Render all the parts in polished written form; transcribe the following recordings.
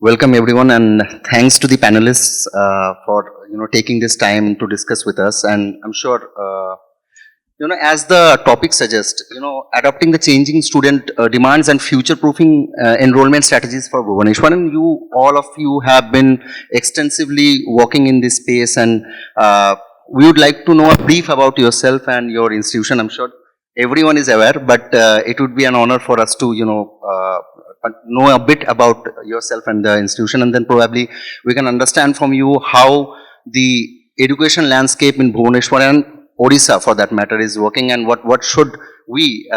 Welcome everyone, and thanks to the panelists for taking this time to discuss with us. And I'm sure as the topic suggests, adopting the changing student demands and future-proofing enrollment strategies for Bhubaneswar. And all of you have been extensively working in this space, and we would like to know a brief about yourself and your institution. I'm sure everyone is aware, but it would be an honor for us to know a bit about yourself and the institution, and then probably we can understand from you how the education landscape in Bhubaneswar and Odisha, for that matter, is working, and what should we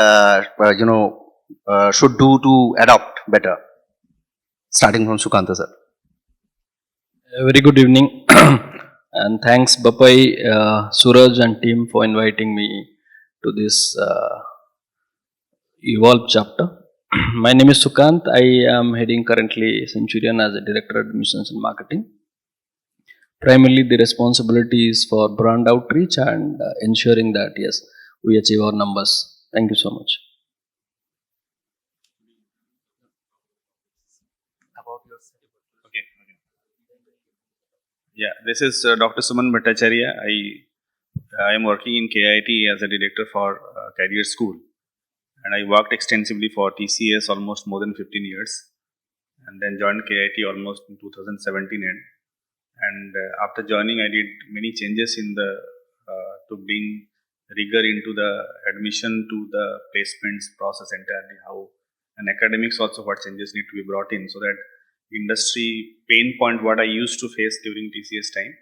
should do to adopt better. Starting from Sukanta sir. Very good evening, and thanks Bapai, Suraj and team for inviting me to this Evolve chapter. My name is Sukant. I am heading currently Centurion as a Director of Admissions and Marketing. Primarily the responsibility is for brand outreach and ensuring that yes, we achieve our numbers. Thank you so much. Okay. Yeah, this is Dr. Suman Bhattacharya. I am working in KIT as a director for Career School, and I worked extensively for TCS almost more than 15 years, and then joined KIT almost in 2017 end. And after joining, I did many changes in the to bring rigor into the admission to the placements process entirely. How and academics also what changes need to be brought in, so that industry pain point what I used to face during TCS time,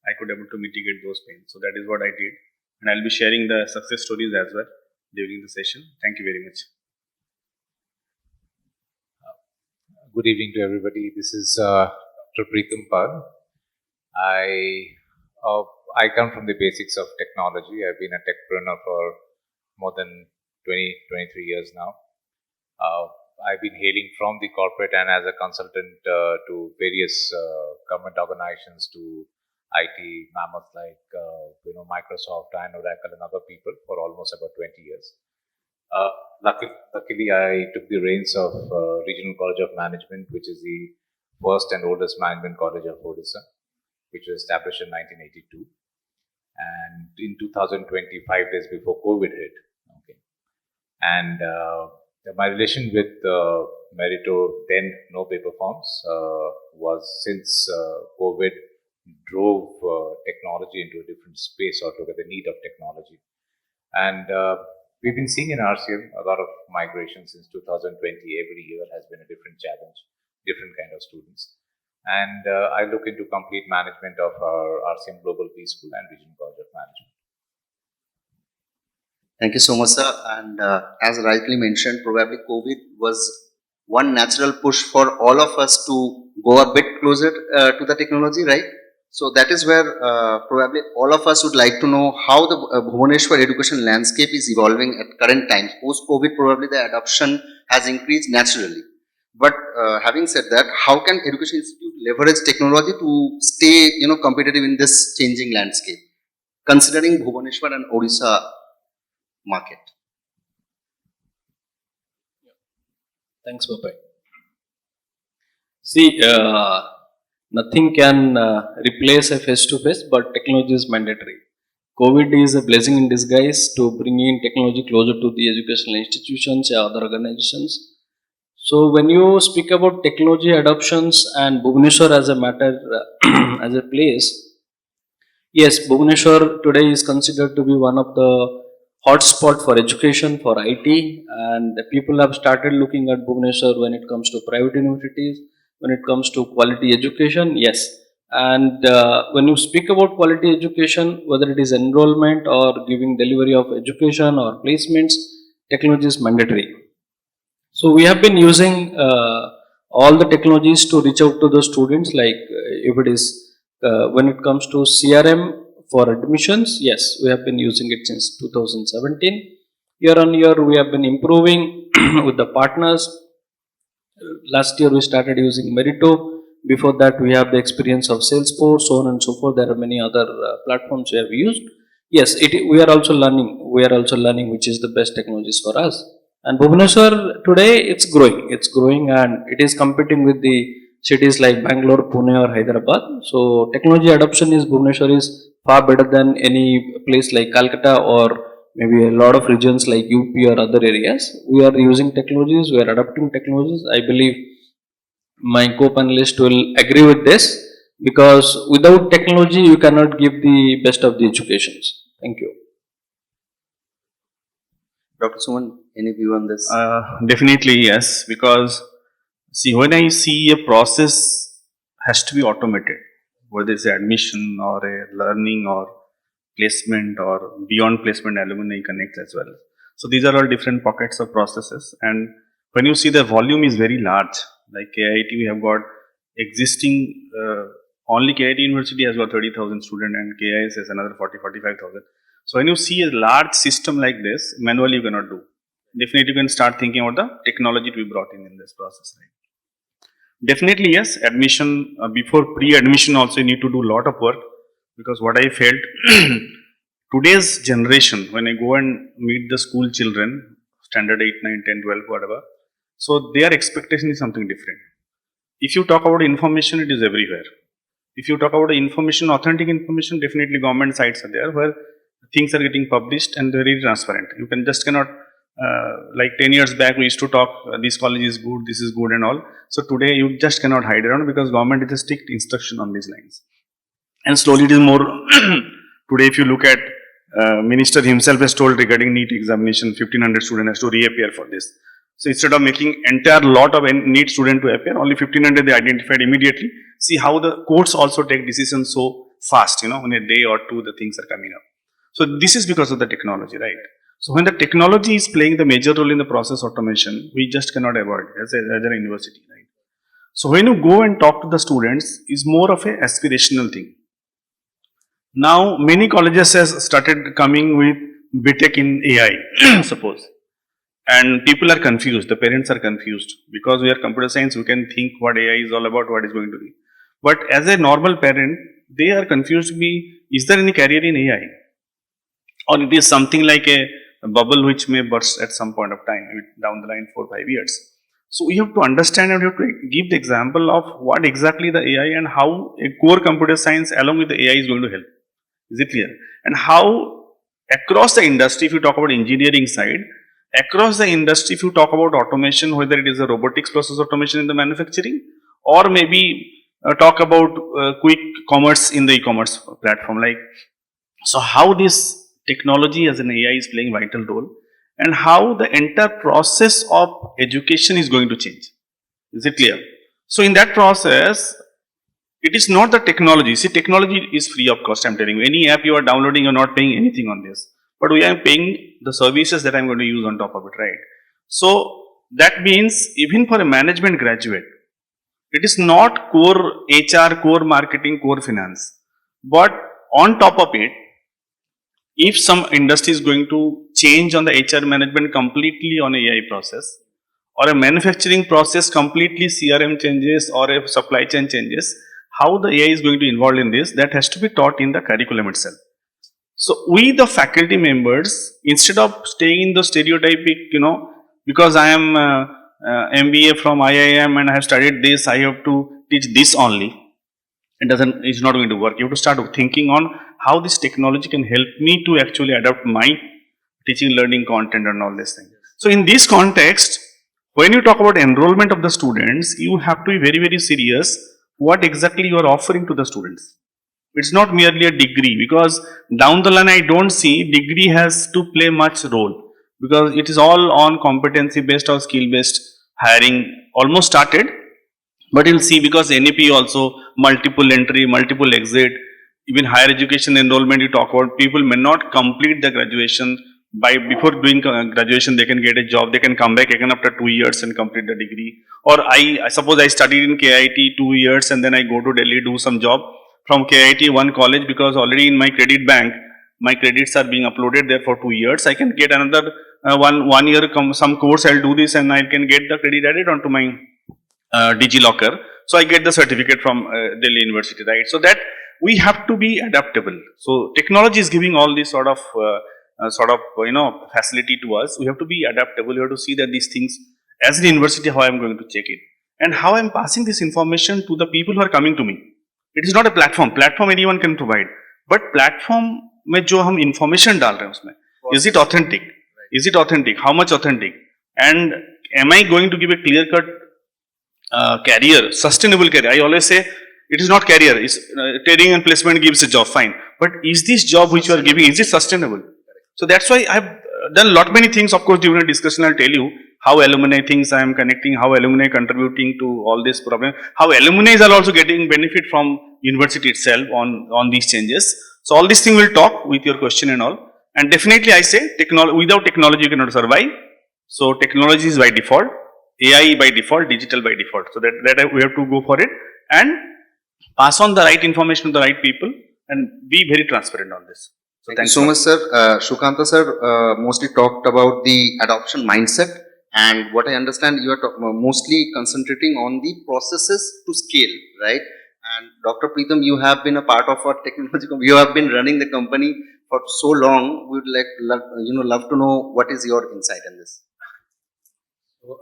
I could able to mitigate those pains. So that is what I did, and I'll be sharing the success stories as well during the session. Thank you very much. Good evening to everybody. This is Dr. Preetham Pal. I come from the basics of technology. I've been a techpreneur for more than 23 years now. I've been hailing from the corporate and as a consultant to various government organizations, to IT mammoths like Microsoft and Oracle and other people for almost about 20 years. Luckily, I took the reins of Regional College of Management, which is the first and oldest management college of Odisha, which was established in 1982. And in 2020, 5 days before COVID hit. Okay. And my relation with Meritto, then NoPaperForms, was since COVID drove technology into a different space altogether, the need of technology. And we've been seeing in RCM a lot of migration since 2020. Every year has been a different challenge, different kind of students. And I look into complete management of our RCM Global Peace School and Regional College of Management. Thank you so much, sir. And as rightly mentioned, probably COVID was one natural push for all of us to go a bit closer to the technology, right? So that is where probably all of us would like to know how the Bhubaneswar education landscape is evolving at current times. Post-COVID, probably the adoption has increased naturally. But having said that, how can Education Institute leverage technology to stay, competitive in this changing landscape, considering Bhubaneswar and Odisha market? Thanks, Bapai. See, nothing can replace a face-to-face, but technology is mandatory. COVID is a blessing in disguise to bring in technology closer to the educational institutions and other organizations. So when you speak about technology adoptions and Bhubaneswar as a matter, as a place, yes, Bhubaneswar today is considered to be one of the hotspot for education, for IT, and people have started looking at Bhubaneswar when it comes to private universities, when it comes to quality education, yes. And when you speak about quality education, whether it is enrollment or giving delivery of education or placements, technology is mandatory. So we have been using all the technologies to reach out to the students, like if it is when it comes to CRM for admissions, yes, we have been using it since 2017. Year on year, we have been improving with the partners. Last year, we started using Meritto. Before that, we have the experience of Salesforce, so on and so forth. There are many other platforms we have used. Yes, we are also learning. We are also learning which is the best technologies for us. And Bhubaneswar today, it's growing, and it is competing with the cities like Bangalore, Pune or Hyderabad. So technology adoption is Bhubaneswar is far better than any place like Calcutta or maybe a lot of regions like UP or other areas. We are using technologies, we are adopting technologies. I believe my co-panelist will agree with this because without technology you cannot give the best of the educations. Thank you. Dr. Suman, any view on this? Definitely yes, because see, when I see a process has to be automated, whether it's admission or a learning or placement or beyond placement alumni connect as well. So these are all different pockets of processes, and when you see the volume is very large, like KIT we have got existing, only KIT University has got 30,000 students and KIS has another 45,000. So when you see a large system like this, manually you cannot do. Definitely you can start thinking about the technology to be brought in this process. Right? Definitely yes, admission, before pre-admission also you need to do a lot of work, because what I felt today's generation, when I go and meet the school children, standard 8, 9, 10, 12, whatever, so their expectation is something different. If you talk about information, it is everywhere. If you talk about information, authentic information, definitely government sites are there where things are getting published and very transparent. You can just cannot, like 10 years back we used to talk, this college is good, this is good and all. So today you just cannot hide around because government is a strict instruction on these lines. And slowly it is more, today if you look at, minister himself has told regarding NEET examination, 1500 students has to reappear for this. So instead of making entire lot of NEET student to appear, only 1500 they identified immediately. See how the courts also take decisions so fast, in a day or two the things are coming up. So this is because of the technology, right? So when the technology is playing the major role in the process automation, we just cannot avoid it as a university, right? So when you go and talk to the students, is more of a aspirational thing. Now many colleges has started coming with BTech in AI, suppose. And people are confused, the parents are confused, because we are computer science, we can think what AI is all about, what is going to be. But as a normal parent, they are confused me, is there any career in AI? Or it is something like a bubble which may burst at some point of time, down the line 4 or 5 years. So we have to understand and we have to give the example of what exactly the AI and how a core computer science along with the AI is going to help. Is it clear? And how across the industry, if you talk about engineering side, across the industry, if you talk about automation, whether it is a robotics process automation in the manufacturing, or maybe talk about quick commerce in the e-commerce platform, like, so how this technology as an AI is playing vital role, and how the entire process of education is going to change. Is it clear? So in that process, it is not the technology. See, technology is free of cost, I'm telling you. Any app you are downloading, you're not paying anything on this. But we are paying the services that I'm going to use on top of it, right? So that means even for a management graduate, it is not core HR, core marketing, core finance. But on top of it, if some industry is going to change on the HR management completely on AI process, or a manufacturing process completely CRM changes or a supply chain changes, how the AI is going to involve in this, that has to be taught in the curriculum itself. So we the faculty members, instead of staying in the stereotypic, because I am MBA from IIM and I have studied this, I have to teach this only. It's not going to work. You have to start thinking on how this technology can help me to actually adapt my teaching, learning content and all these things. So in this context, when you talk about enrollment of the students, you have to be very, very serious what exactly you are offering to the students. It's not merely a degree, because down the line I don't see degree has to play much role, because it is all on competency based or skill based hiring almost started. But you'll see, because NEP also multiple entry, multiple exit, even higher education enrollment you talk about, people may not complete the graduation. Before doing graduation they can get a job, they can come back again after 2 years and complete the degree. Or I suppose I studied in KIT 2 years and then I go to Delhi, do some job from KIT one college, because already in my credit bank my credits are being uploaded there for 2 years. I can get another one year some course, I'll do this and I can get the credit added onto my DigiLocker. So I get the certificate from Delhi University, right? So that we have to be adaptable. So technology is giving all this sort of facility to us. We have to be adaptable. We have to see that these things, as an university, how I'm going to check it. and how I'm passing this information to the people who are coming to me. It is not a platform. Platform anyone can provide, but platform में जो हम information डाल रहे हैं उसमें, is it authentic? Is it authentic? How much authentic? And am I going to give a clear cut career, sustainable career? I always say it is not career. It's training and placement gives a job, fine. But is this job which you are giving, is it sustainable? So that's why I've done lot many things. Of course, during the discussion, I'll tell you how alumni things I am connecting, how alumni contributing to all this problem, how alumni are also getting benefit from university itself on these changes. So all these things we'll talk with your question and all. And definitely I say without technology you cannot survive. So technology is by default, AI by default, digital by default. So that we have to go for it and pass on the right information to the right people and be very transparent on this. So Thank you so much, sir. Shukanta sir mostly talked about the adoption mindset, and what I understand, you are mostly concentrating on the processes to scale, right? And Dr. Preetham, you have been a part of our technology. You have been running the company for so long. We would love to know what is your insight in this. So,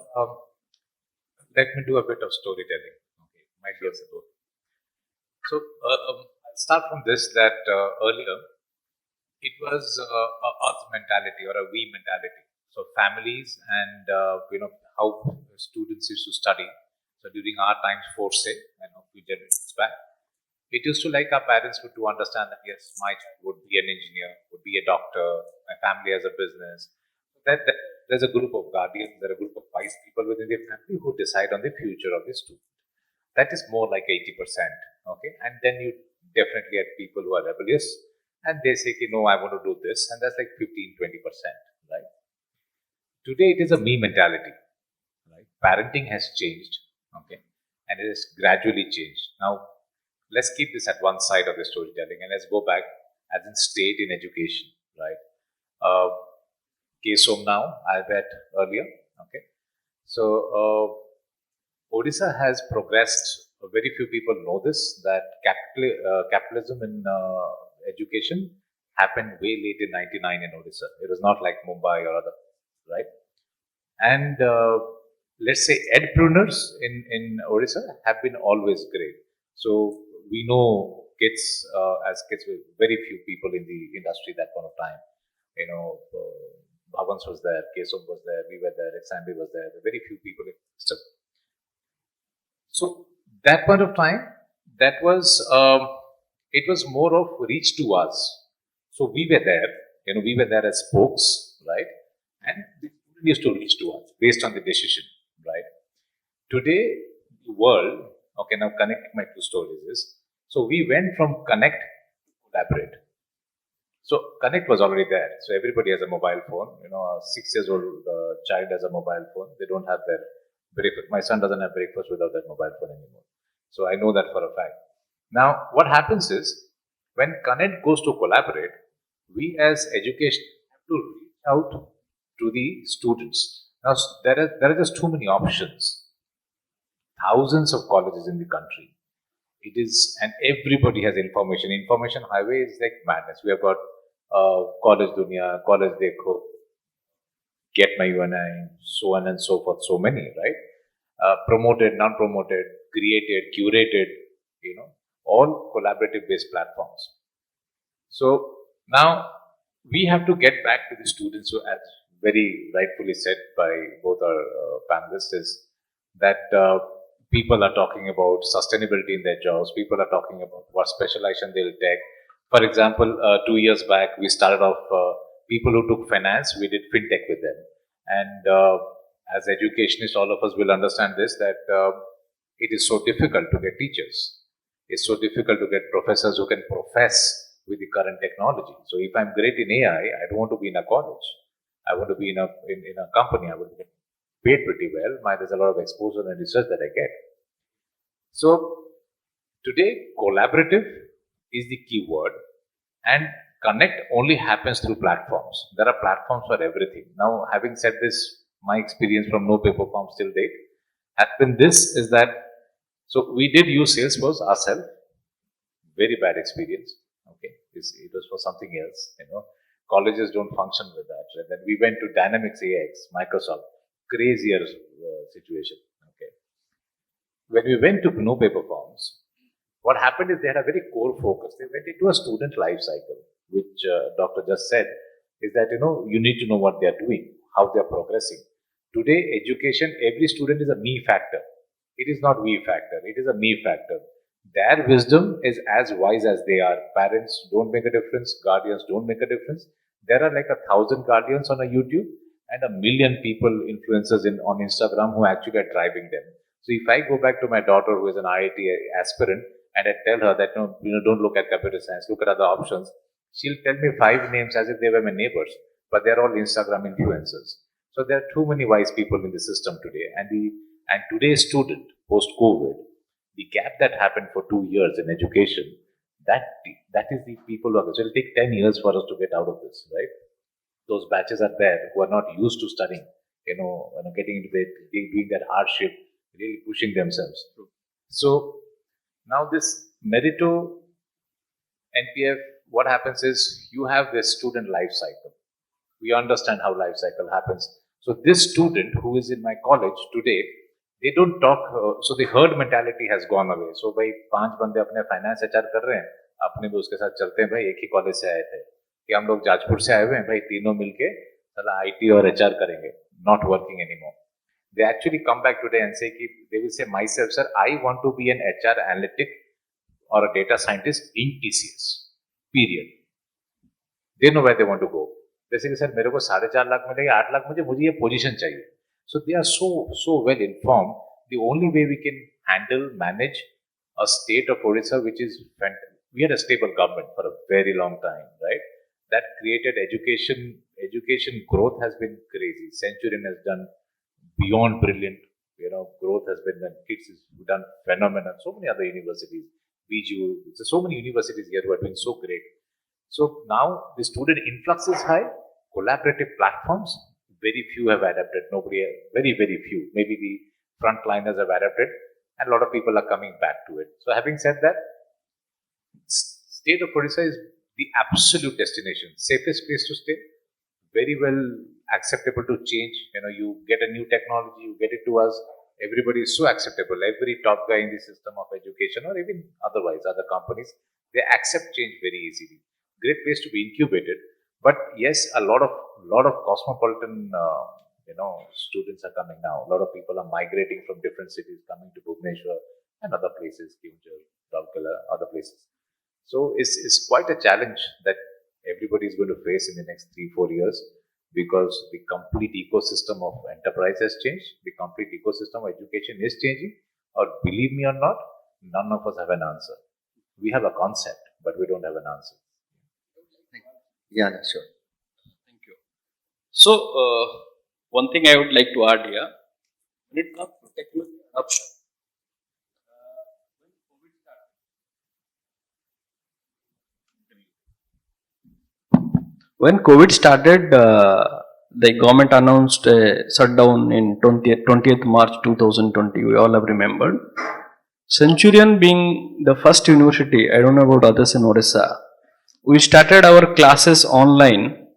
let me do a bit of storytelling. Okay, might be a story. So, I'll start from this that earlier it was a us mentality or a we mentality. So, families and how students used to study. So, during our times, few generations back, it used to like our parents would to understand that yes, my child would be an engineer, would be a doctor, my family has a business. That there's a group of guardians, there are a group of wise people within the family who decide on the future of the student. That is more like 80%. Okay, and then you definitely have people who are rebellious and they say, no, I want to do this, and that's like 15-20%. Right? Today it is a me mentality. Right? Parenting has changed. Okay, and it has gradually changed. Now, let's keep this at one side of the storytelling and let's go back as in state in education, right? Case home now, I bet earlier, okay? So, Odisha has progressed, very few people know this, that capitalism in education happened way late in 99 in Odisha. It was not like Mumbai or other, right? And let's say edpreneurs in Odisha have been always great. So we know kids, as kids, very few people in the industry that point of time. Bhavans was there, Kesom was there, we were there, Exambi was there, very few people in the system. So that point of time, that was, it was more of reach to us. So we were there, we were there as spokes, right? And the student used to reach to us based on the decision, right? Today, the world, okay, now connecting my two stories is, so we went from connect to collaborate. So connect was already there. So everybody has a mobile phone. A 6-year-old child has a mobile phone. They don't have their breakfast. My son doesn't have breakfast without that mobile phone anymore. So I know that for a fact. Now, what happens is, when connect goes to collaborate, we as education have to reach out to the students. Now, there are just too many options. Thousands of colleges in the country. It is, and everybody has information. Information highway is like madness. We have got College Dunia, College Dekho, Get My UNI, so on and so forth, so many, right? Promoted, non-promoted, created, curated, all collaborative based platforms. So now we have to get back to the students who, as very rightfully said by both our panelists, is that people are talking about sustainability in their jobs. People are talking about what specialization they'll take. For example, 2 years back, we started off people who took finance. We did fintech with them, and as educationists, all of us will understand this, that it is so difficult to get teachers. It's so difficult to get professors who can profess with the current technology. So if I'm great in AI, I don't want to be in a college. I want to be in a company. I want to get paid pretty well. There's a lot of exposure and research that I get. So today, collaborative is the key word, and connect only happens through platforms. There are platforms for everything. Now, having said this, my experience from NoPaperForms till date has been this, is that, so we did use Salesforce ourselves. Very bad experience. Okay, it was for something else. Colleges don't function with that. Right? Then we went to Dynamics AX, Microsoft. Crazier situation. Okay, when we went to NoPaperForms, what happened is they had a very core focus. They went into a student life cycle, which Doctor just said, is that, you need to know what they are doing, how they are progressing. Today, education, every student is a me factor. It is not we factor, it is a me factor. Their wisdom is as wise as they are. Parents don't make a difference, guardians don't make a difference. There are like 1,000 guardians on a YouTube and 1 million people, influencers on Instagram who actually are driving them. So if I go back to my daughter who is an IIT aspirant and I tell her that don't look at computer science, look at other options, she'll tell me 5 names as if they were my neighbors, but they're all Instagram influencers. So there are too many wise people in the system today, and today's student post-COVID, the gap that happened for 2 years in education, that is the people who are. So it'll take 10 years for us to get out of this, right? Those batches are there who are not used to studying, getting into doing that hardship, really pushing themselves. So now this Meritto NPF, what happens is you have this student life cycle. We understand how life cycle happens. So this student who is in my college today, they don't talk, so the herd mentality has gone away. So भाई 5 बंदे अपने finance HR कर रहे हैं, अपने दोस्त के साथ चलते हैं, भाई एक ही कॉलेज से आए थे, कि हम लोग जाजपुर से आए हुए हैं, भाई तीनों मिलके चला IT और HR करेंगे, not working anymore. They actually come back today and say, they will say myself, sir, I want to be an HR analytic or a data scientist in TCS, period. They know where they want to go. जैसे कि sir मेरे को 4.5 लाख मिलेगा, 8 लाख मुझे ये position चाहिए. So they are so well informed. The only way we can manage a state of Odisha, which is we had a stable government for a very long time, right? That created education growth has been crazy. Centurion has done beyond brilliant. Growth has been done. Kids has done phenomenal. So many other universities, BGU, so many universities here who are doing so great. So now the student influx is high. Collaborative platforms, very few have adapted. Very few. Maybe the frontliners have adapted, and a lot of people are coming back to it. So having said that, state of Odisha is the absolute destination, safest place to stay, very well acceptable to change. You get a new technology, you get it to us. Everybody is so acceptable. Every top guy in the system of education, or even otherwise, other companies, they accept change very easily. Great place to be incubated. But yes, a lot of cosmopolitan, students are coming now. A lot of people are migrating from different cities, coming to Bhubaneswar and other places, Kimchur, Dalkala, other places. So it's quite a challenge that everybody is going to face in the next 3-4 years, because the complete ecosystem of enterprise has changed. The complete ecosystem of education is changing. Or believe me or not, none of us have an answer. We have a concept, but we don't have an answer. Yeah, sure. Thank you. So, one thing I would like to add here, when it comes to technology adoption, when COVID started, the government announced a shutdown in 20th March 2020. We all have remembered. Centurion being the first university, I don't know about others in Odisha, we started our classes online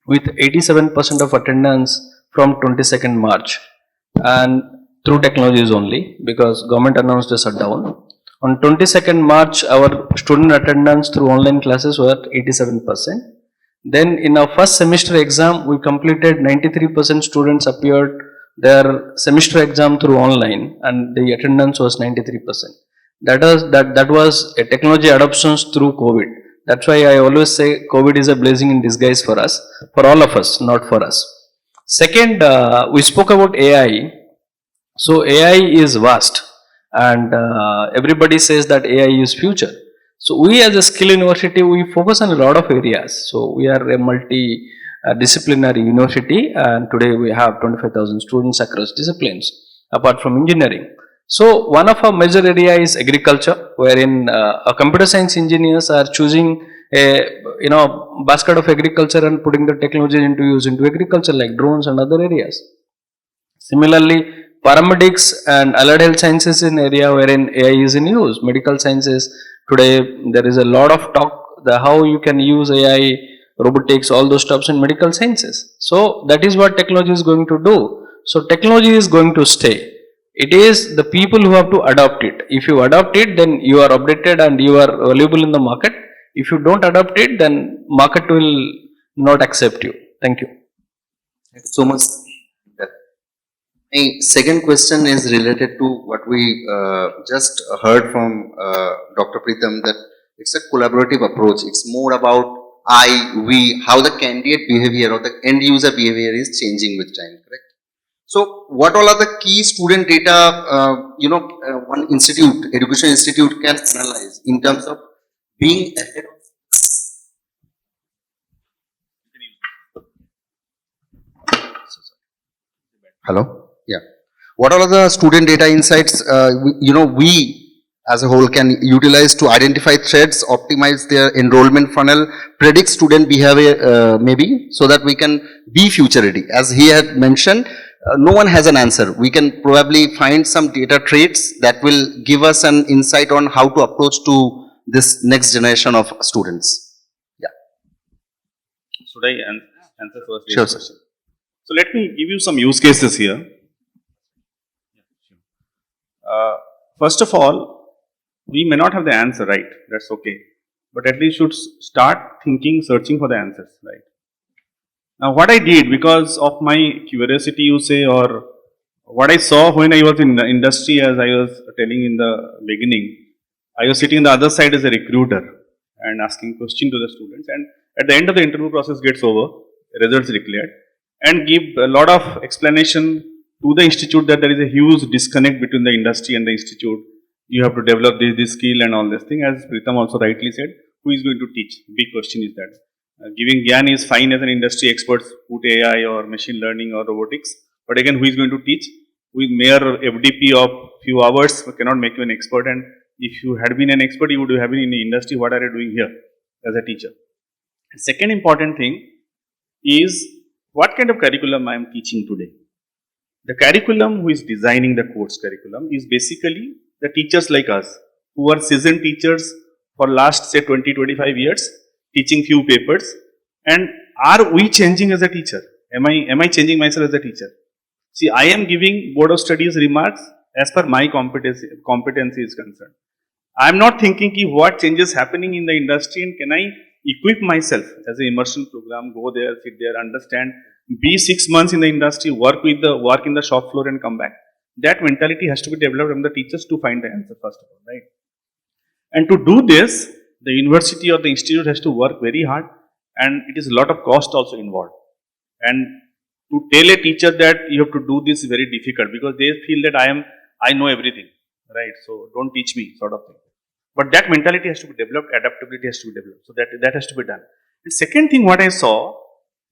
with 87% of attendance from 22nd March, and through technologies only, because government announced a shutdown. On 22nd March, our student attendance through online classes were 87%. Then in our first semester exam, we completed 93% students appeared their semester exam through online, and the attendance was 93%. That was a technology adoptions through COVID. That's why I always say COVID is a blessing in disguise for us, for all of us, not for us. Second, we spoke about AI. So AI is vast, and everybody says that AI is future. So we as a skill university, we focus on a lot of areas. So we are a multi-disciplinary university, and today we have 25,000 students across disciplines, apart from engineering. So one of our major area is agriculture, wherein our computer science engineers are choosing a basket of agriculture and putting the technology into use into agriculture, like drones and other areas. Similarly, paramedics and allied health sciences in area wherein AI is in use. Medical sciences, today there is a lot of talk how you can use AI, robotics, all those stuffs in medical sciences. So that is what technology is going to do. So technology is going to stay. It is the people who have to adopt it. If you adopt it, then you are updated and you are valuable in the market. If you don't adopt it, then market will not accept you. Thank you. Thank you so much. My second question is related to what we just heard from Dr. Pritham, that it's a collaborative approach. It's more about I, we, how the candidate behavior or the end user behavior is changing with time, correct? So, what all are the key student data, one institute, education institute can analyze in terms of being ahead of. Hello? Yeah. What are the student data insights, we as a whole can utilize to identify threads, optimize their enrollment funnel, predict student behavior maybe, so that we can be future ready. As he had mentioned, no one has an answer. We can probably find some data traits that will give us an insight on how to approach to this next generation of students. Yeah. Should I answer first? Sure, sir. So let me give you some use cases here. First of all, we may not have the answer, right? That's okay. But at least should start thinking, searching for the answers, right? Now, what I did because of my curiosity, you say, or what I saw when I was in the industry, as I was telling in the beginning, I was sitting on the other side as a recruiter and asking questions to the students. And at the end of the interview process gets over, results declared, and give a lot of explanation to the institute that there is a huge disconnect between the industry and the institute. You have to develop this skill and all this thing. As Pritham also rightly said, who is going to teach? Big question is that. Giving Gyan is fine as an industry expert, put AI or machine learning or robotics. But again, who is going to teach? With mere FDP of few hours cannot make you an expert. And if you had been an expert, you would have been in the industry. What are you doing here as a teacher? Second important thing is what kind of curriculum I am teaching today. The curriculum who is designing the course curriculum is basically the teachers like us who are seasoned teachers for last say 20-25 years teaching few papers. And are we changing as a teacher? Am I changing myself as a teacher? See, I am giving board of studies remarks as per my competency is concerned. I am not thinking what changes happening in the industry and can I equip myself as an immersion program, go there, sit there, understand, be 6 months in the industry, work in the shop floor and come back. That mentality has to be developed from the teachers to find the answer first of all, right? And to do this, the university or the institute has to work very hard and it is a lot of cost also involved. And to tell a teacher that you have to do this is very difficult because they feel that I know everything, right? So don't teach me sort of thing. But that mentality has to be developed, adaptability has to be developed. So that has to be done. And second thing what I saw,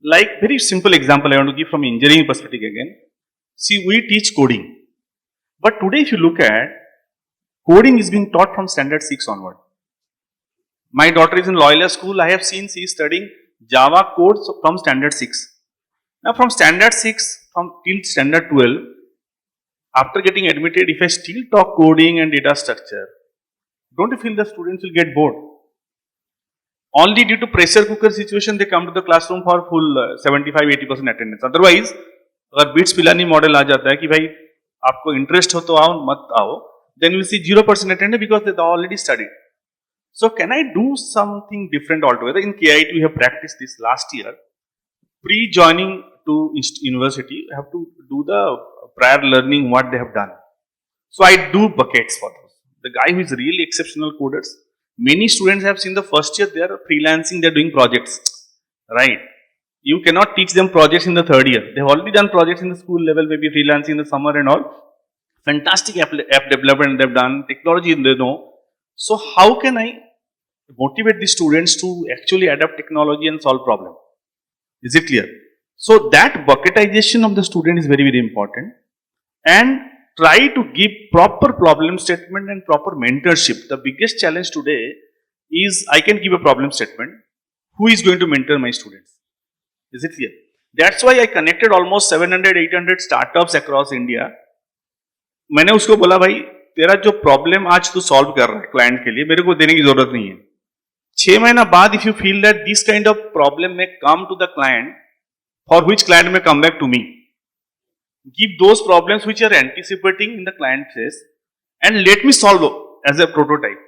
like very simple example I want to give from engineering perspective again. See, we teach coding. But today if you look at, coding is being taught from standard 6 onward. My daughter is in Loyola school, I have seen she is studying Java code from standard 6. Now from standard 6 till standard 12, after getting admitted, if I still talk coding and data structure, don't you feel the students will get bored? Only due to pressure cooker situation, they come to the classroom for full 75-80% attendance. Otherwise, अगर bits Pilani model आ जाता है कि भाई आपको interest हो तो आओ मत आओ, then we see 0% attendance because they already studied. So can I do something different altogether? In KIT we have practiced this last year. Pre-joining to university, I have to do the prior learning what they have done. So I do buckets for those. The guy who is really exceptional coders, many students have seen the first year they are freelancing, they are doing projects, right? You cannot teach them projects in the third year. They have already done projects in the school level, maybe freelancing in the summer and all. Fantastic app development they have done, technology they know. So how can I motivate the students to actually adapt technology and solve problem? Is it clear? So that bucketization of the student is very, very important. And try to give proper problem statement and proper mentorship. The biggest challenge today is I can give a problem statement. Who is going to mentor my students? Is it clear? That's why I connected almost 700-800 startups across India. मैंने उसको बोला भाई तेरा जो problem आज तू solve कर रहा है क्लाइंट के लिए मेरे को देने की जरूरत नहीं है. 6 महीना बाद if you feel that this kind of problem may come to the client, for which client may come back to me, give those problems which you are anticipating in the client phase and let me solve as a prototype.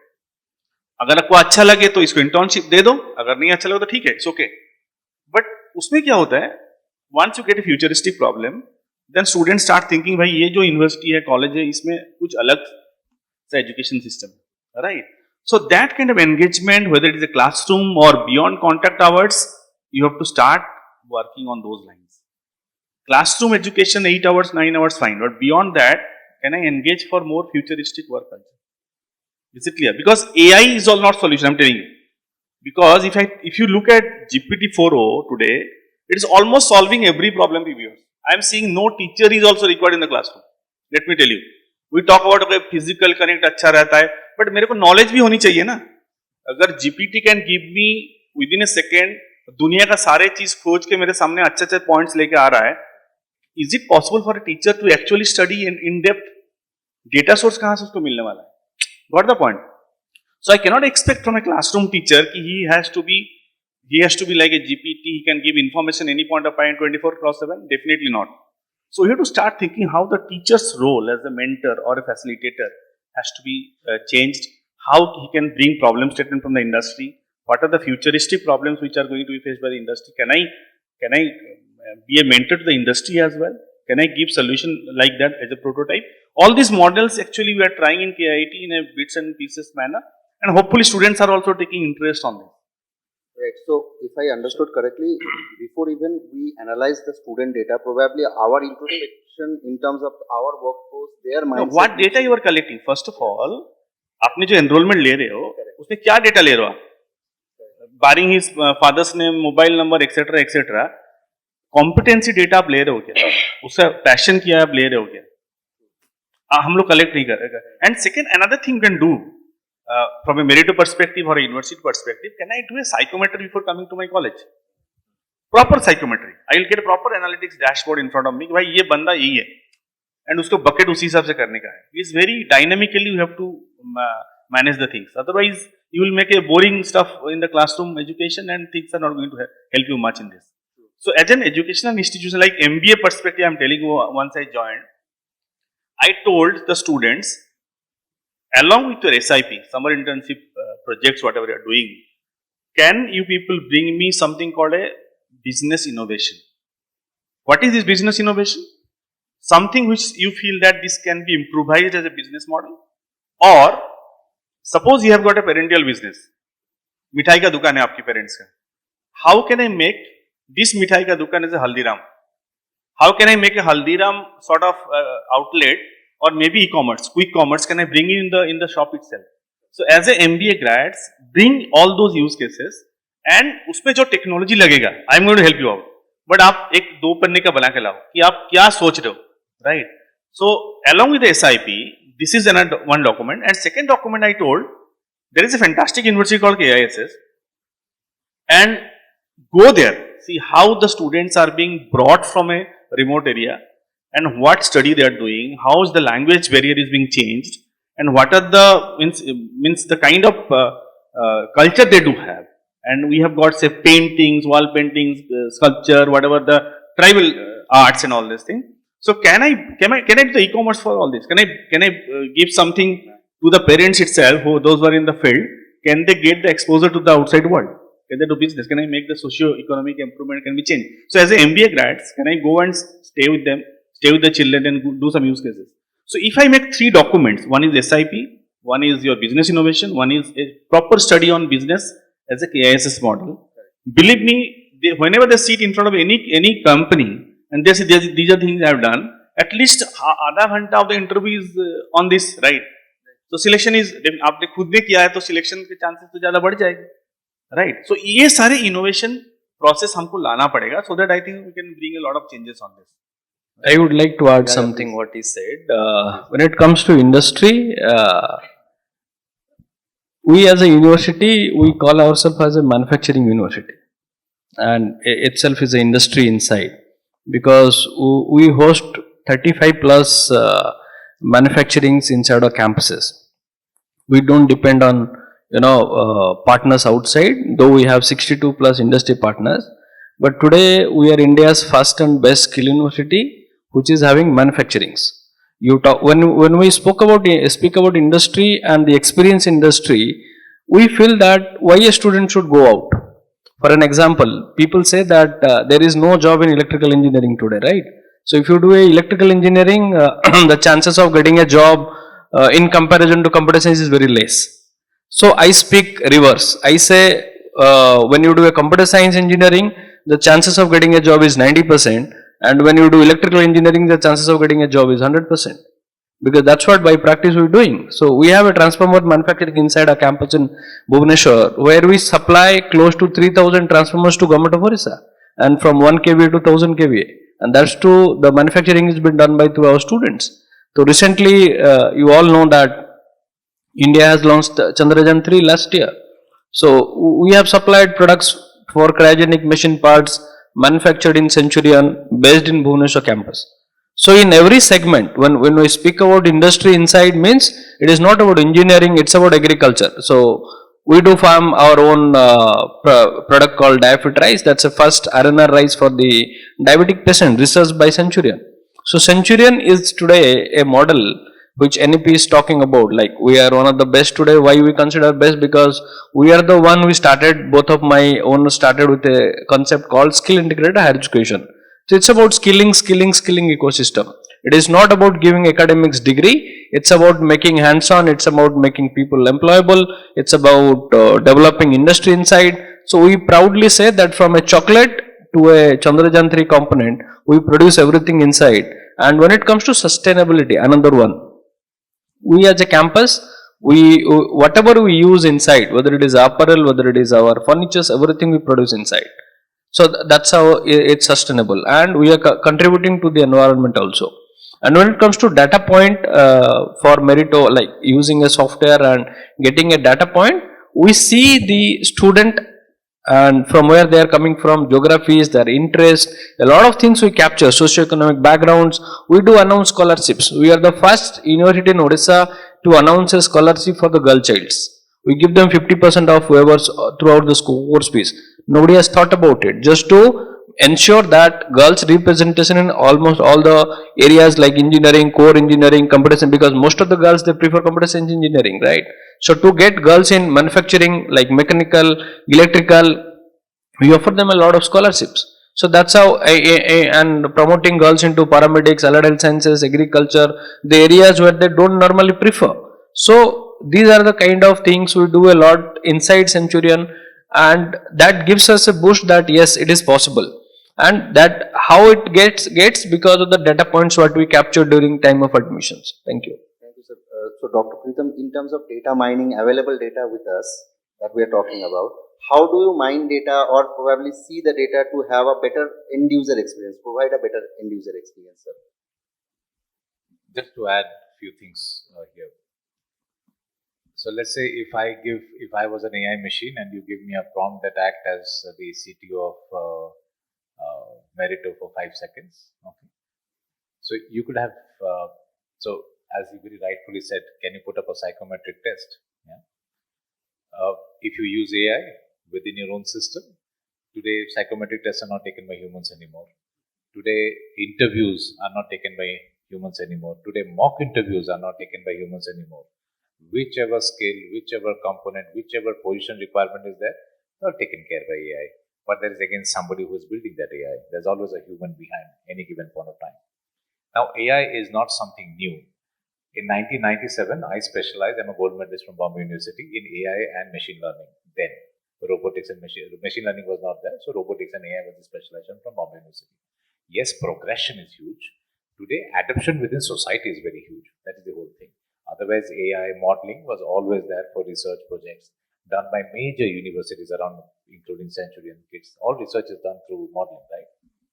अगर आपको अच्छा लगे तो इसको internship दे दो, अगर नहीं अच्छा लगे तो ठीक है, इट्स ओके. बट उसमें क्या होता है, once you get a futuristic problem, then students start thinking भाई ये जो यूनिवर्सिटी है, कॉलेज है, इसमें कुछ अलग सा एजुकेशन सिस्टम है, right? So that kind of engagement, whether it is a classroom or beyond contact hours, you have to start working on those lines. Classroom education 8 hours, 9 hours, fine. But beyond that, can I engage for more futuristic work culture? Is it clear? Because AI is all not solution, I'm telling you. Because if you look at GPT 4o today, it is almost solving every problem previous. I am seeing no teacher is also required in the classroom. Let me tell you. We talk about okay, physical connect अच्छा रहता है, but मेरे को knowledge भी होनी चाहिए ना. अगर GPT can give me within a second दुनिया का सारे चीज खोज के मेरे सामने अच्छे पॉइंट्स लेके आ रहा है, is it possible for a teacher to actually study in depth? Data source कहाँ से उसको मिलने वाला है? Got the point? So I cannot expect from a classroom teacher कि he has to be like a GPT. He can give information any point of time 24/7. Definitely not. So you have to start thinking how the teacher's role as a mentor or a facilitator has to be changed. How he can bring problem statement from the industry. What are the futuristic problems which are going to be faced by the industry? Can I be a mentor to the industry as well? Can I give solution like that as a prototype? All these models actually we are trying in KIT in a bits and pieces manner, and hopefully students are also taking interest on this. Right. So, if I understood correctly, before even we analyze the student data, probably our introspection in terms of our workforce, their Now, mindset. what data you are collecting? First of all, आपने जो enrollment ले रहे हो, उसमें क्या data ले रहे हो आप? Barring his father's name, mobile number, etc., etc. Competency data आप ले रहे हो क्या, उसका पैशन किया आप ले रहे हो क्या, हम लोग कलेक्ट नहीं करेगा. And second another thing can do from a merit perspective और university perspective, can I do a psychometry before coming to my college? Proper psychometry, I will get proper analytics dashboard in front of me कि भाई ये बंदा यही है, and उसको bucket उसी हिसाब से करने का है. Is very dynamically you have to manage the things, otherwise you will make a boring stuff in the classroom education and things are not going to help you much in this. So as an educational institution like MBA perspective, I am telling you, once I joined, I told the students, along with your SIP, summer internship projects, whatever you are doing, can you people bring me something called a business innovation? What is this business innovation? Something which you feel that this can be improvised as a business model, or suppose you have got a parental business, मिठाई का दुकान है आपकी parents का, how can I make this मिठाई का दुकान as a Haldiram? How can I make a Haldiram sort of outlet, or maybe e-commerce, quick commerce, can I bring in the shop itself? So as a MBA grads, bring all those use cases and उसमें जो technology लगेगा, I am going to help you out. But आप एक 2 पन्ने का बना के लाओ कि आप क्या सोच रहे हो, right? So along with the SIP, this is another one document, and second document I told, there is a fantastic university called KISS, and go there, see how the students are being brought from a remote area and what study they are doing, how is the language barrier is being changed, and what are the means the kind of culture they do have. And we have got say paintings, wall paintings, sculpture, whatever the tribal arts and all this thing. So can I do the e-commerce for all this? Can I give something to the parents itself, who those who are in the field? Can they get the exposure to the outside world? Can they do business? Can I make the socio-economic improvement can be changed? So as a MBA grads, can I go and stay with them, stay with the children and do some use cases? So if I make 3 documents, one is SIP, one is your business innovation, one is a proper study on business as a KISS model. Believe me, whenever they sit in front of any company, and they say these are things I have done, at least आधा घंटा of the interview is on this, right? So selection is, आपने खुद ने किया है तो selection के chances तो ज़्यादा बढ़ जाएंगे, right? So ये सारे innovation process हमको लाना पड़ेगा, so that I think we can bring a lot of changes on this. I would like to add something what he said. When it comes to industry, we as a university, we call ourselves as a manufacturing university, and itself is an industry inside, because we host 35 plus manufacturings inside our campuses. We don't depend on partners outside, though we have 62 plus industry partners. But today we are India's first and best skill university, which is having manufacturings. You talk when we speak about industry and the experience industry, we feel that why a student should go out. For an example, people say that there is no job in electrical engineering today, right? So if you do a electrical engineering, the chances of getting a job in comparison to computer science is very less. So I speak reverse. I say when you do a computer science engineering, the chances of getting a job is 90%, and when you do electrical engineering, the chances of getting a job is 100%. Because that's what by practice we're doing. So we have a transformer manufacturing inside our campus in Bhubaneswar, where we supply close to 3,000 transformers to government of Orissa, and from 1 kVA to 1000 kVA, and that's to the manufacturing has been done by through our students. So recently, you all know that India has launched Chandrayaan 3 last year. So we have supplied products for cryogenic machine parts manufactured in Centurion, based in Bhubaneswar campus. So in every segment, when we speak about industry inside, means it is not about engineering, it's about agriculture. So we do farm our own product called diaphyt rice. That's the first RNR rice for the diabetic patient, researched by Centurion. So Centurion is today a model which NEP is talking about. Like, we are one of the best today. Why we consider best? Because we are the one who started, both of my own started with a concept called skill integrated higher education. So it's about skilling ecosystem. It is not about giving academics degree. It's about making hands-on. It's about making people employable. It's about developing industry inside. So we proudly say that from a chocolate to a Chandrayaan 3 component, we produce everything inside. And when it comes to sustainability, another one, we as a campus, we whatever we use inside, whether it is apparel, whether it is our furnitures, everything we produce inside. So that's how it's sustainable, and we are contributing to the environment also. And when it comes to data point for Meritto, like using a software and getting a data point, we see the student and from where they are coming from, geographies, their interest, a lot of things we capture, socioeconomic backgrounds. We do announce scholarships. We are the first university in Odisha to announce a scholarship for the girl childs. We give them 50% of waivers throughout the course fees. Nobody has thought about it. Just to ensure that girls representation in almost all the areas like engineering, core engineering, computer science, because most of the girls they prefer computer science engineering, right? So to get girls in manufacturing like mechanical, electrical, we offer them a lot of scholarships. So that's how and promoting girls into paramedics, allied health sciences, agriculture, the areas where they don't normally prefer. So these are the kind of things we do a lot inside Centurion, and that gives us a boost that yes, it is possible. And that how it gets because of the data points what we capture during time of admissions. Thank you. Thank you, sir. So, Dr. Pritham, in terms of data mining, available data with us that we are talking about, how do you mine data or probably see the data to have a better end user experience, provide a better end user experience, sir? Just to add a few things here. So let's say if I was an AI machine and you give me a prompt that act as the CTO of Meritto for 5 seconds. Okay. So you could have, so as you very rightfully said, can you put up a psychometric test? Yeah. If you use AI within your own system, today psychometric tests are not taken by humans anymore. Today interviews are not taken by humans anymore. Today mock interviews are not taken by humans anymore. Whichever skill, whichever component, whichever position requirement is there, not taken care by AI. But there is again somebody who is building that AI. There's always a human behind any given point of time. Now, AI is not something new. In 1997, I specialized, I'm a gold medalist from Bombay University in AI and machine learning. Then, robotics and machine learning was not there, so robotics and AI was the specialization from Bombay University. Yes, progression is huge. Today, adoption within society is very huge. That is the whole thing. Otherwise, AI modeling was always there for research projects done by major universities around, including Centurion Kids. All research is done through modeling, right?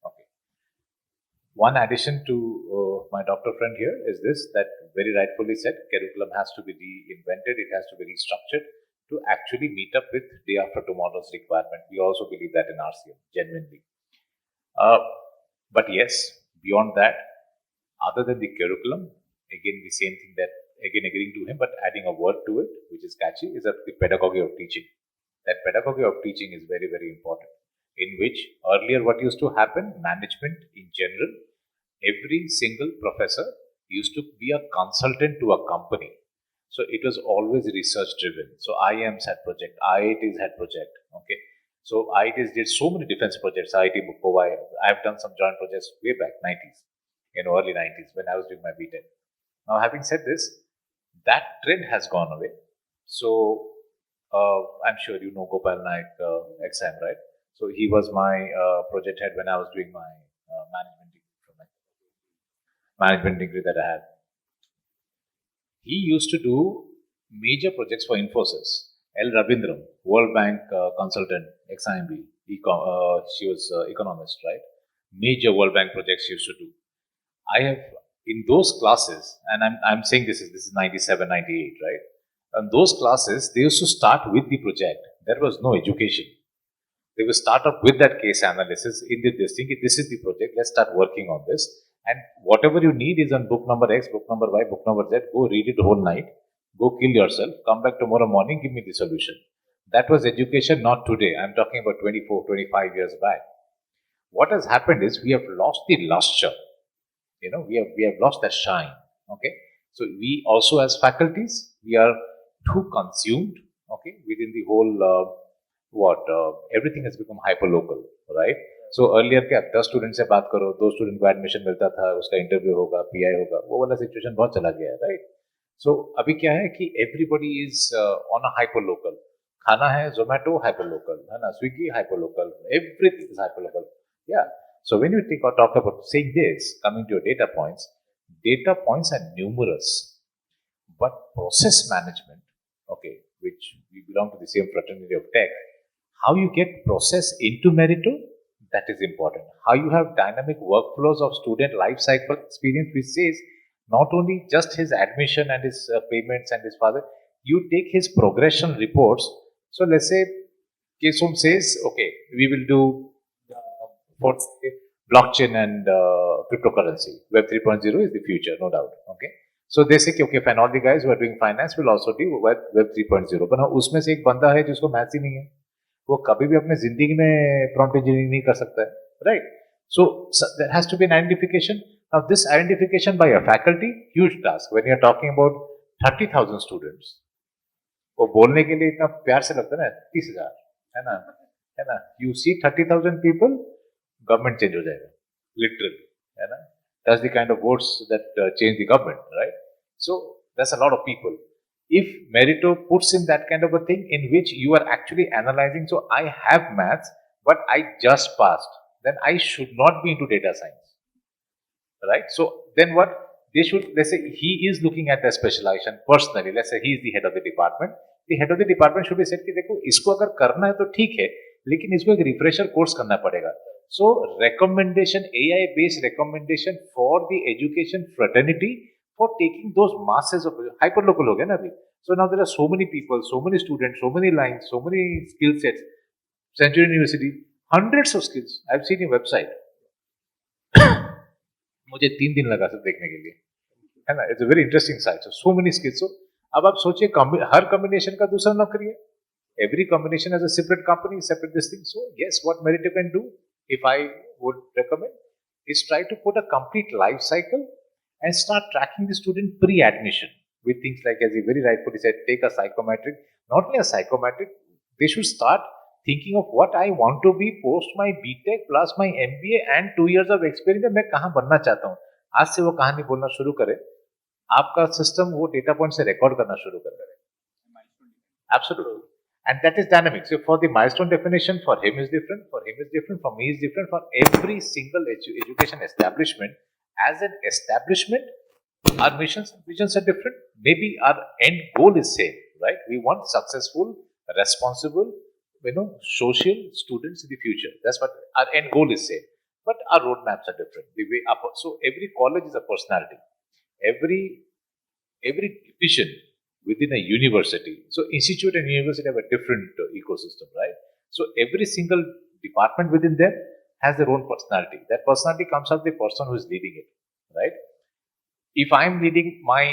Okay. One addition to my doctor friend here is this, that very rightfully said, curriculum has to be reinvented, it has to be restructured to actually meet up with day after tomorrow's requirement. We also believe that in RCM, genuinely. But yes, beyond that, other than the curriculum, again, the same thing that, again, agreeing to him, but adding a word to it, which is catchy, is the pedagogy of teaching. That pedagogy of teaching is very, very important. In which earlier what used to happen, management in general every single professor used to be a consultant to a company. So it was always research driven. So IIMs had project, IITs had project. Okay. So IITs did so many defense projects. IIT Mumbai. I've done some joint projects way back 90s, early 90s when I was doing my BTech. Now, having said this, that trend has gone away. So I'm sure you know Gopal Naik XM, right? So he was my project head when I was doing my management degree from my management degree that I had. He used to do major projects for Infosys. L. Rabindram, World Bank consultant, XIMB. She was economist, right? Major World Bank projects she used to do. I have in those classes, and I'm saying this is 97, 98, right? And those classes, they used to start with the project. There was no education. They will start up with that case analysis in this thing. This is the project. Let's start working on this. And whatever you need is on book number X, book number Y, book number Z. Go read it the whole night. Go kill yourself. Come back tomorrow morning. Give me the solution. That was education, not today. I'm talking about 24, 25 years back. What has happened is we have lost the luster. We have lost that shine. Okay. So we also as faculties, we are too consumed. Okay, within the whole everything has become hyper local, right? So earlier क्या 10 student से बात करो, 2 student को admission मिलता था, उसका interview होगा, pi होगा, वो वाला सिचुएशन बहुत चला गया है, राइट? सो अभी क्या है कि everybody is on a hyper local. खाना है जोमेटो हाइपर लोकल, है ना, Swiggy hyper local, everything is hyper local. या so when you talk about saying this, coming to your data points are numerous, but process management, okay, which we belong to the same fraternity of tech, how you get process into Meritto, that is important. How you have dynamic workflows of student life cycle experience, which says not only just his admission and his payments and his father, you take his progression reports. So let's say Kesum says, okay, we will do blockchain and cryptocurrency. Web 3.0 is the future, no doubt. Okay. So they say, okay, fine, all the guys who are doing finance will also do Web 3.0. But now उसमें से एक बंदा है जिसको maths ही नहीं है, वो कभी भी अपने जिंदगी में प्रॉम्प्ट इंजीनियरिंग नहीं कर सकता है, right? So there has to be an identification. Now this identification by a faculty, huge task. When you are talking about 30,000 students, वो बोलने के लिए इतना प्यार से लगता है ना, 30,000, है ना. You see 30,000 people, government change हो जाएगा, लिटरली, है ना. That's the kind of words that change the government, right? So that's a lot of people. If Meritto puts in that kind of a thing in which you are actually analyzing, so I have maths, but I just passed, then I should not be into data science, right? So then what they should, let's say he is looking at the specialization personally, let's say he is the head of the department. The head of the department should be said कि देखो इसको अगर करना है तो ठीक है, लेकिन इसको एक रिफ्रेशर कोर्स करना पड़ेगा. So recommendation, AI based recommendation for the education fraternity for taking those masses of hyperlocal हो गया ना अभी. So now there are so many people, so many students, so many lines, so many skill sets. Century University, hundreds of skills. I've seen your website. मुझे 3 दिन लगा सब देखने के लिए, है ना. It's a very interesting site. So many skills. So अब आप सोचिए हर combination का दूसरा नौकरी है. Every combination has a separate company, separate this thing. So yes, what Meritto can do, if I would recommend, is try to put a complete life cycle and start tracking the student pre-admission with things like, as he very rightfully said, take a psychometric. Not only a psychometric, they should start thinking of what I want to be post my BTech plus my MBA and 2 years of experience. मैं कहाँ बनना चाहता हूँ. आज से वो कहानी बोलना शुरू करे. आपका सिस्टम वो डेटा पॉइंट से रिकॉर्ड करना शुरू करे. Absolutely. And that is dynamic. So for the milestone definition, for him is different, for him is different, for me is different, for every single education establishment. As an establishment, our missions and visions are different. Maybe our end goal is same, right? We want successful, responsible, social students in the future. That's what our end goal is same. But our roadmaps are different. The way up. So every college is a personality. Every division within a university. So institute and university have a different ecosystem, right? So every single department within them has their own personality. That personality comes out of the person who is leading it, right? If I'm leading my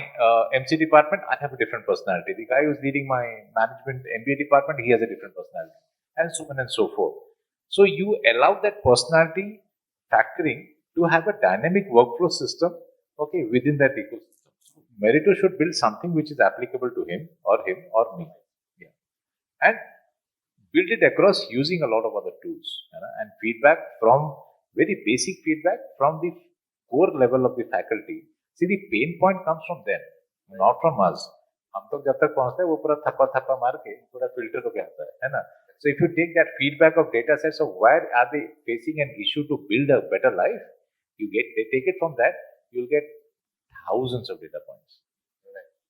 MC department, I have a different personality. The guy who's leading my management MBA department, he has a different personality, and so on and so forth. So you allow that personality factoring to have a dynamic workflow system, okay, within that ecosystem. Meritto should build something which is applicable to him or me. Yeah. And build it across using a lot of other tools, and feedback from very basic feedback from the core level of the faculty. See, the pain point comes from them, not from us. हम तो जब तक पहुंचते हैं वो पूरा थप्पा थप्पा मार के पूरा फिल्टर होके आता है ना. So if you take that feedback of data sets of where are they facing an issue to build a better life, they take it from that, you'll get thousands of data points.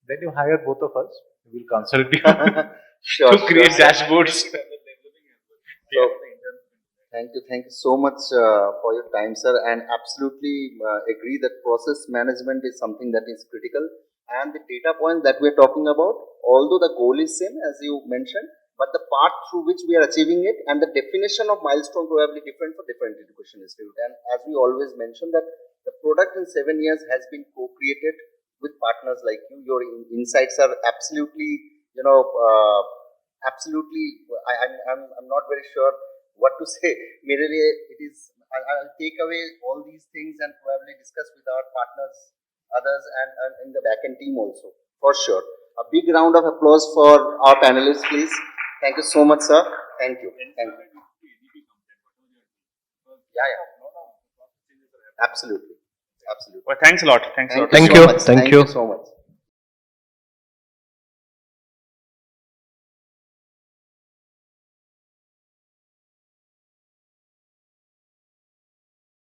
Then you hire both of us, we will consult you Sure, to create dashboards. So, thank you so much for your time, sir, and absolutely agree that process management is something that is critical, and the data points that we are talking about, although the goal is same as you mentioned, but the path through which we are achieving it and the definition of milestone probably different for different education institute. And as we always mention that the product in 7 years has been co-created with partners like you. Your insights are absolutely, absolutely. I'm not very sure what to say. Merely, it is. I'll take away all these things and probably discuss with our partners, others, and in the backend team also, for sure. A big round of applause for our panelists, please. Thank you so much, sir. Thank you. Thank you. Yeah. Absolutely. Well, thanks a lot. Thanks a lot. Thank you so much. Thank you so much.